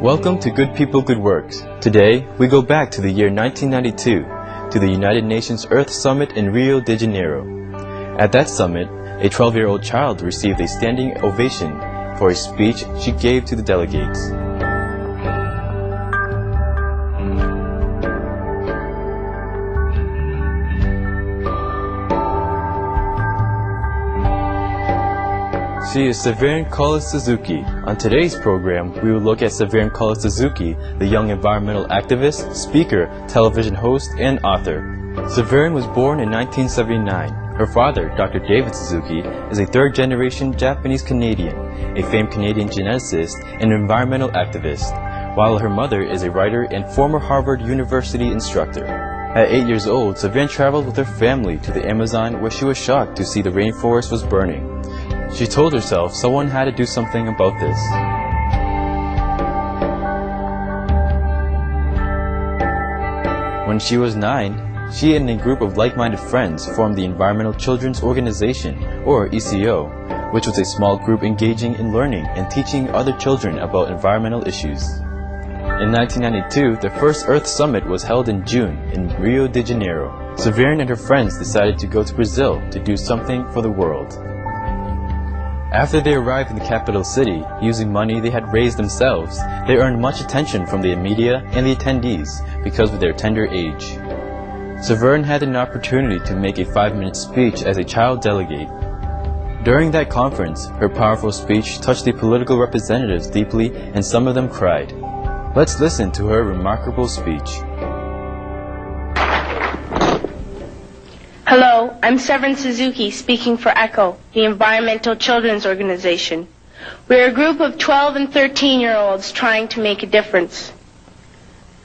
Welcome to Good People, Good Works. Today, we go back to the year 1992, to the United Nations Earth Summit in Rio de Janeiro. At that summit, a 12-year-old child received a standing ovation for a speech she gave to the delegates. She is Severn Suzuki. On today's program, we will look at Severn Suzuki, the young environmental activist, speaker, television host, and author. Severn was born in 1979. Her father, Dr. David Suzuki, is a third-generation Japanese-Canadian, a famed Canadian geneticist and environmental activist, while her mother is a writer and former Harvard University instructor. At 8 years old, Severn traveled with her family to the Amazon, where she was shocked to see the rainforest was burning. She told herself someone had to do something about this. When she was 9, she and a group of like-minded friends formed the Environmental Children's Organization, or ECO, which was a small group engaging in learning and teaching other children about environmental issues. In 1992, the first Earth Summit was held in June in Rio de Janeiro. Severn and her friends decided to go to Brazil to do something for the world. After they arrived in the capital city, using money they had raised themselves, they earned much attention from the media and the attendees because of their tender age. Severn had an opportunity to make a 5-minute speech as a child delegate. During that conference, her powerful speech touched the political representatives deeply, and some of them cried. Let's listen to her remarkable speech. Hello, I'm Severn Suzuki, speaking for ECHO, the Environmental Children's Organization. We're a group of 12 and 13-year-olds trying to make a difference.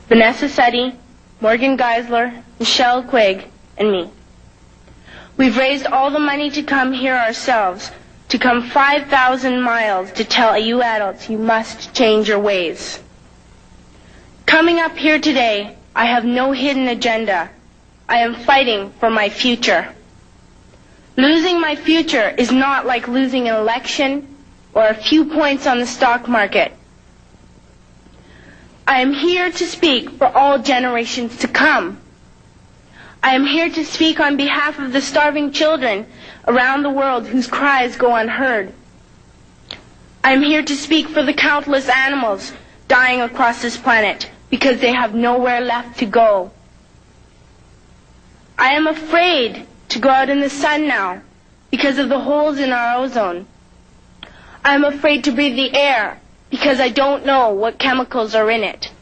Vanessa Setti, Morgan Geisler, Michelle Quigg, and me. We've raised all the money to come here ourselves, to come 5,000 miles to tell you adults you must change your ways. Coming up here today, I have no hidden agenda. I am fighting for my future. Losing my future is not like losing an election or a few points on the stock market. I am here to speak for all generations to come. I am here to speak on behalf of the starving children around the world whose cries go unheard. I am here to speak for the countless animals dying across this planet because they have nowhere left to go. I am afraid to go out in the sun now because of the holes in our ozone. I am afraid to breathe the air because I don't know what chemicals are in it.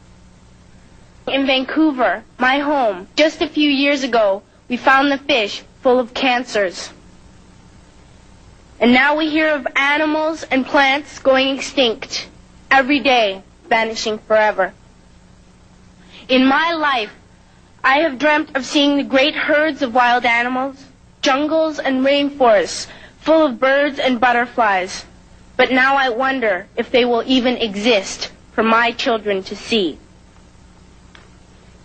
In Vancouver, my home, just a few years ago, we found the fish full of cancers. And now we hear of animals and plants going extinct every day, vanishing forever. In my life, I have dreamt of seeing the great herds of wild animals, jungles and rainforests full of birds and butterflies. But now I wonder if they will even exist for my children to see.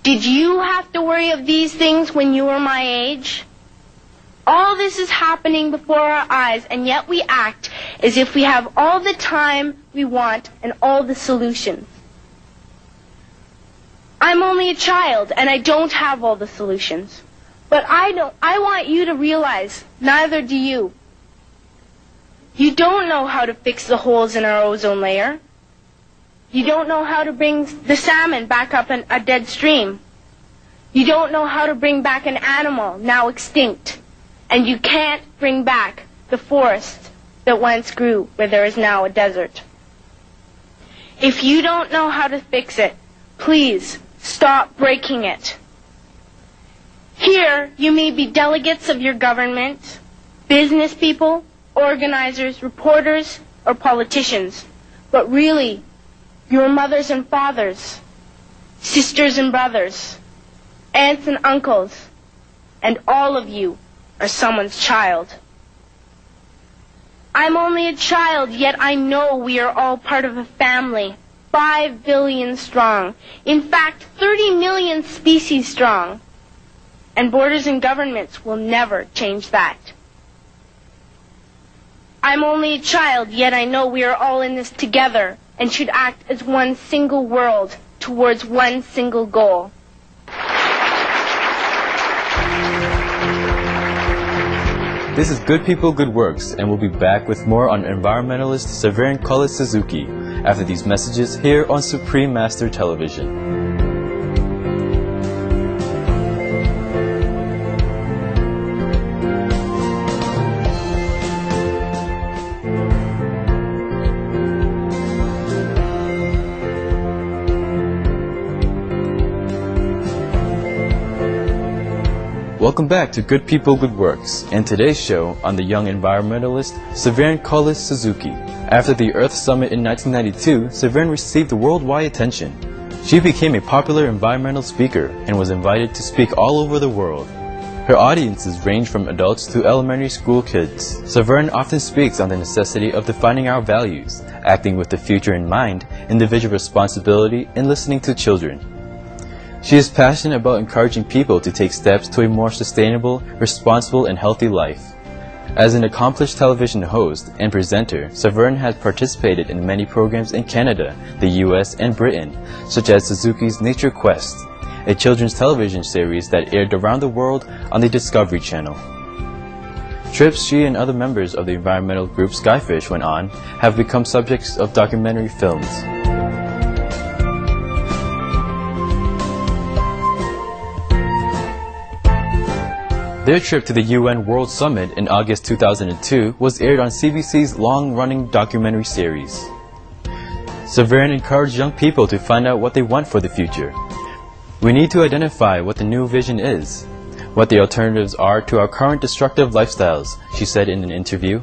Did you have to worry of these things when you were my age? All this is happening before our eyes, and yet we act as if we have all the time we want and all the solutions. I'm only a child, and I don't have all the solutions. But I want you to realize, neither do you. You don't know how to fix the holes in our ozone layer. You don't know how to bring the salmon back up in a dead stream. You don't know how to bring back an animal now extinct. And you can't bring back the forest that once grew where there is now a desert. If you don't know how to fix it, please stop breaking it. Here, you may be delegates of your government, business people, organizers, reporters, or politicians, but really, your mothers and fathers, sisters and brothers, aunts and uncles, and all of you are someone's child. I'm only a child, yet I know we are all part of a family. 5 billion strong. In fact, 30 million species strong. And borders and governments will never change that. I'm only a child, yet I know we are all in this together. and should act as one single world towards one single goal. This is Good People, Good Works, and we'll be back with more on environmentalist Severin Suzuki after these messages here on Supreme Master Television. Welcome back to Good People, Good Works, and today's show on the young environmentalist Severin Suzuki. After the Earth Summit in 1992, Severin received worldwide attention. She became a popular environmental speaker and was invited to speak all over the world. Her audiences range from adults to elementary school kids. Severin often speaks on the necessity of defining our values, acting with the future in mind, individual responsibility, and listening to children. She is passionate about encouraging people to take steps to a more sustainable, responsible, and healthy life. As an accomplished television host and presenter, Severin has participated in many programs in Canada, the US, and Britain, such as Suzuki's Nature Quest, a children's television series that aired around the world on the Discovery Channel. Trips she and other members of the environmental group Skyfish went on have become subjects of documentary films. Their trip to the UN World Summit in August 2002 was aired on CBC's long-running documentary series. Severin encouraged young people to find out what they want for the future. We need to identify what the new vision is, what the alternatives are to our current destructive lifestyles, she said in an interview.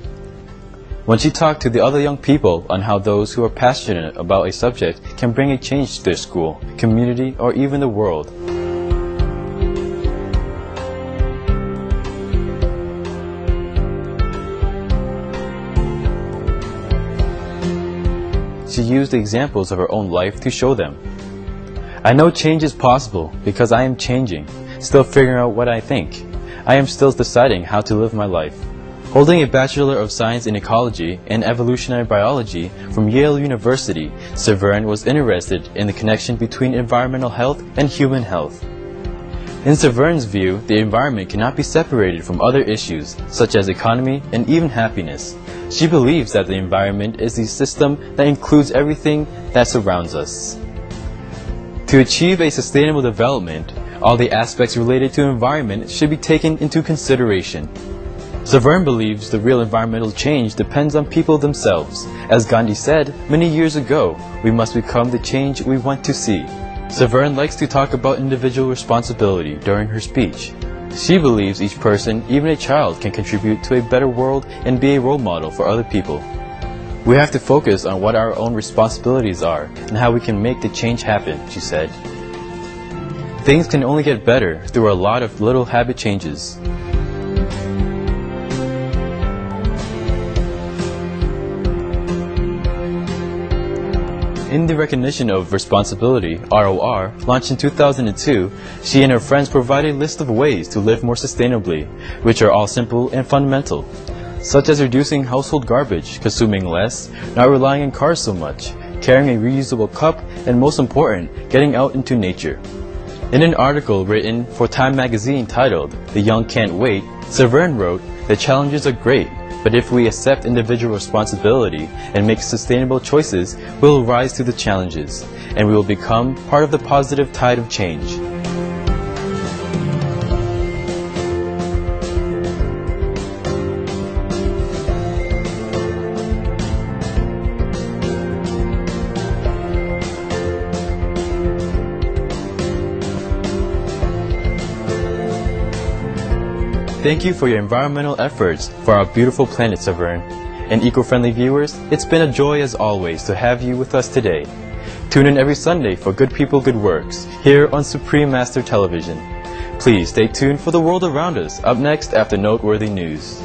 When she talked to the other young people on how those who are passionate about a subject can bring a change to their school, community, or even the world. She used the examples of her own life to show them. I know change is possible because I am changing, still figuring out what I think. I am still deciding how to live my life. Holding a Bachelor of Science in Ecology and Evolutionary Biology from Yale University, Severin was interested in the connection between environmental health and human health. In Severin's view, the environment cannot be separated from other issues, such as economy and even happiness. She believes that the environment is the system that includes everything that surrounds us. To achieve a sustainable development, all the aspects related to environment should be taken into consideration. Severin believes the real environmental change depends on people themselves. As Gandhi said many years ago, we must become the change we want to see. Severin likes to talk about individual responsibility during her speech. She believes each person, even a child, can contribute to a better world and be a role model for other people. We have to focus on what our own responsibilities are and how we can make the change happen, she said. Things can only get better through a lot of little habit changes. In the recognition of responsibility, ROR, launched in 2002, she and her friends provide a list of ways to live more sustainably, which are all simple and fundamental, such as reducing household garbage, consuming less, not relying on cars so much, carrying a reusable cup, and most important, getting out into nature. In an article written for Time magazine titled, "The Young Can't Wait," Severin wrote, "The challenges are great, but if we accept individual responsibility and make sustainable choices, we will rise to the challenges, and we will become part of the positive tide of change." Thank you for your environmental efforts for our beautiful planet, Severin. And eco-friendly viewers, it's been a joy as always to have you with us today. Tune in every Sunday for Good People, Good Works, here on Supreme Master Television. Please stay tuned for the world around us, up next after noteworthy news.